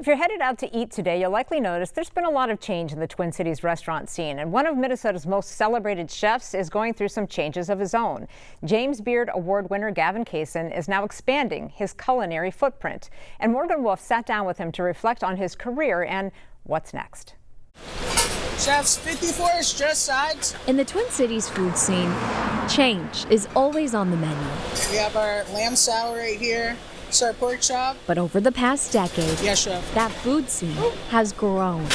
If you're headed out to eat today, you'll likely notice there's been a lot of change in the Twin Cities restaurant scene, and one of Minnesota's most celebrated chefs is going through some changes of his own. James Beard Award winner Gavin Kaysen is now expanding his culinary footprint, and Morgan Wolf sat down with him to reflect on his career and what's next. Chefs, 54 stress sides. In the Twin Cities food scene, change is always on the menu. We have our lamb sour right here. It's our pork chop. But over the past decade, Yes, chef. that food scene has grown.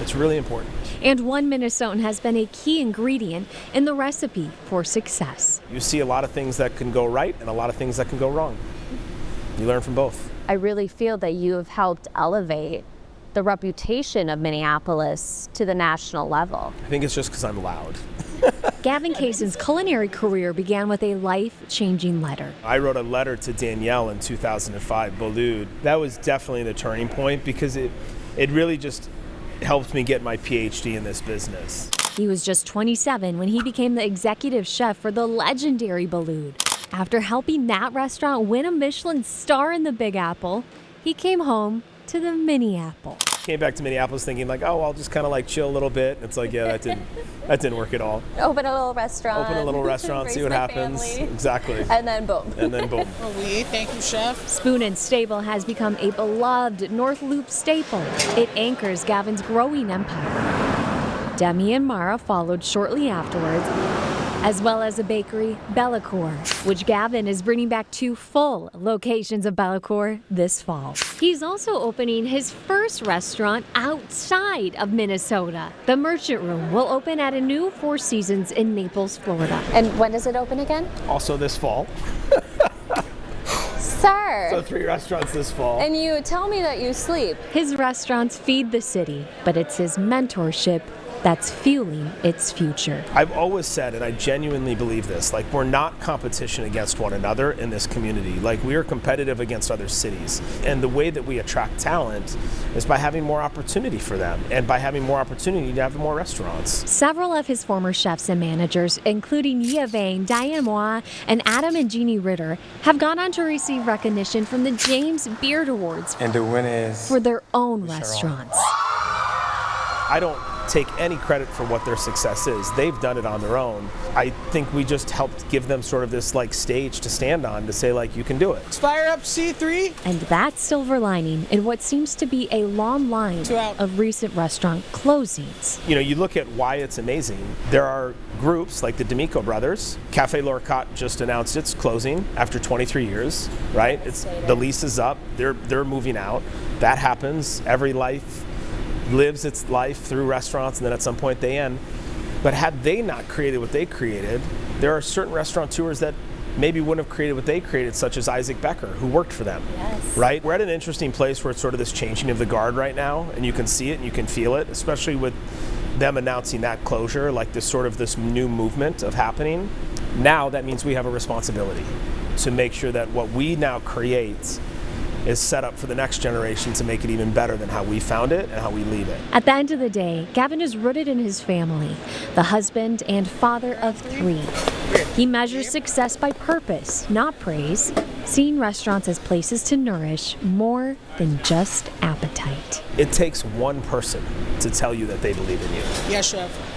It's really important. And one Minnesotan has been a key ingredient in the recipe for success. You see a lot of things that can go right and a lot of things that can go wrong. You learn from both. I really feel that you have helped elevate the reputation of Minneapolis to the national level. I think it's just because I'm loud. Gavin Kaysen's culinary career began with a life-changing letter. I wrote a letter to Danielle in 2005, Boulud. That was definitely the turning point because it really just helped me get my PhD in this business. He was just 27 when he became the executive chef for the legendary Boulud. After helping that restaurant win a Michelin star in the Big Apple, he came home to the Mini-Apple. Came back to Minneapolis thinking like, oh, I'll just kind of like chill a little bit. It's like, yeah, that didn't work at all. Open a little restaurant. Open a little restaurant, see what happens. Family. Exactly. And then boom. And then boom. Oh, thank you, chef. Spoon and Stable has become a beloved North Loop staple. It anchors Gavin's growing empire. Demi and Mara followed shortly afterwards, as well as a bakery, Bellacore, which Gavin is bringing back 2 full locations of Bellacore this fall. He's also opening his first restaurant outside of Minnesota. The Merchant Room will open at a new Four Seasons in Naples, Florida. And when does it open again? Also this fall. Sir! So 3 restaurants this fall. And you tell me that you sleep. His restaurants feed the city, but it's his mentorship that's fueling its future. I've always said, and I genuinely believe this, like we're not competition against one another in this community. Like we are competitive against other cities. And the way that we attract talent is by having more opportunity for them and by having more opportunity to have more restaurants. Several of his former chefs and managers, including Yia Vang, Diane Moa, and Adam and Jeannie Ritter, have gone on to receive recognition from the James Beard Awards And the winner is for their own restaurants. I don't take any credit for what their success is. They've done it on their own. I think we just helped give them sort of this like stage to stand on to say like, you can do it. Fire up C3. And that silver lining in what seems to be a long line of recent restaurant closings. You know, you look at why it's amazing. There are groups like the D'Amico brothers. Cafe Lorcat just announced its closing after 23 years, right? The lease is up. They're moving out. That happens. Every life lives its life through restaurants, and then at some point they end. But had they not created what they created, there are certain restaurateurs that maybe wouldn't have created what they created, such as Isaac Becker, who worked for them. Yes. Right? We're at an interesting place where it's sort of this changing of the guard right now, and you can see it and you can feel it, especially with them announcing that closure, like this new movement of happening. Now that means we have a responsibility to make sure that what we now create is set up for the next generation to make it even better than how we found it and how we leave it. At the end of the day, Gavin is rooted in his family, the husband and father of 3. He measures success by purpose, not praise, seeing restaurants as places to nourish more than just appetite. It takes one person to tell you that they believe in you. Yes, chef.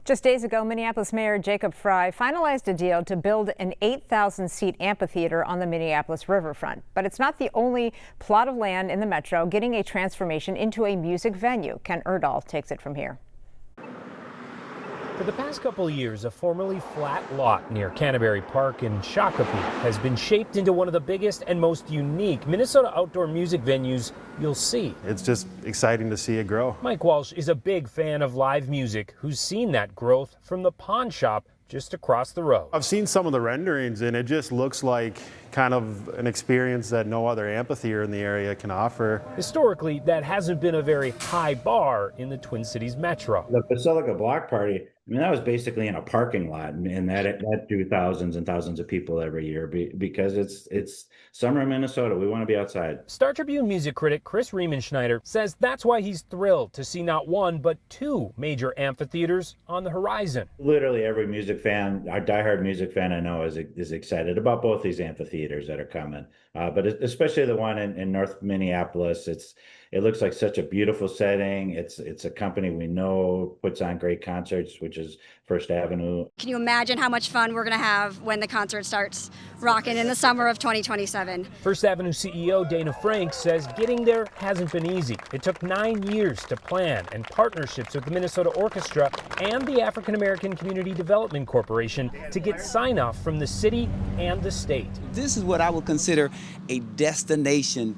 Just days ago, Minneapolis Mayor Jacob Frey finalized a deal to build an 8,000-seat amphitheater on the Minneapolis riverfront. But it's not the only plot of land in the metro getting a transformation into a music venue. Ken Erdahl takes it from here. For the past couple of years, a formerly flat lot near Canterbury Park in Shakopee has been shaped into one of the biggest and most unique Minnesota outdoor music venues you'll see. It's just exciting to see it grow. Mike Walsh is a big fan of live music who's seen that growth from the pawn shop just across the road. I've seen some of the renderings and it just looks like kind of an experience that no other amphitheater in the area can offer. Historically, that hasn't been a very high bar in the Twin Cities metro. The Basilica Block Party I mean, that was basically in a parking lot, and that drew thousands and thousands of people every year because it's summer in Minnesota. We want to be outside. Star Tribune music critic Chris Riemenschneider says that's why he's thrilled to see not one but two major amphitheaters on the horizon. Literally every music fan, our diehard music fan I know, is excited about both these amphitheaters that are coming. But especially the one in North Minneapolis. It looks like such a beautiful setting. It's a company we know puts on great concerts, which is First Avenue. Can you imagine how much fun we're going to have when the concert starts rocking in the summer of 2027? First Avenue CEO Dana Frank says getting there hasn't been easy. It took 9 years to plan, and partnerships with the Minnesota Orchestra and the African American Community Development Corporation to get sign-off from the city and the state. This is what I would consider a destination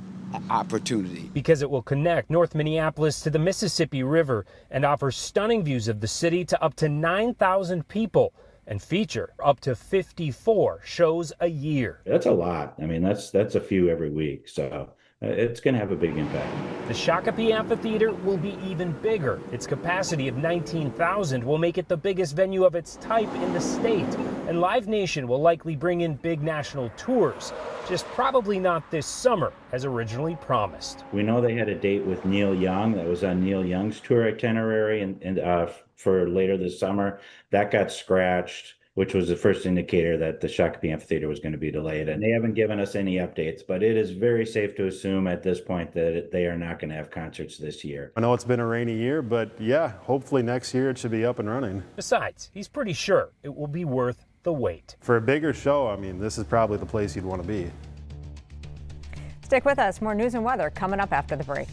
opportunity. Because it will connect North Minneapolis to the Mississippi River and offer stunning views of the city to up to 9,000 people and feature up to 54 shows a year. That's a lot. I mean, that's a few every week. So it's going to have a big impact. The Shakopee Amphitheater will be even bigger. Its capacity of 19,000 will make it the biggest venue of its type in the state. And Live Nation will likely bring in big national tours, just probably not this summer as originally promised. We know they had a date with Neil Young that was on Neil Young's tour itinerary and for later this summer. That got scratched, which was the first indicator that the Shakopee Amphitheater was going to be delayed. And they haven't given us any updates, but it is very safe to assume at this point that they are not going to have concerts this year. I know it's been a rainy year, but yeah, hopefully next year it should be up and running. Besides, he's pretty sure it will be worth the wait. For a bigger show, I mean, this is probably the place you'd want to be. Stick with us. More news and weather coming up after the break.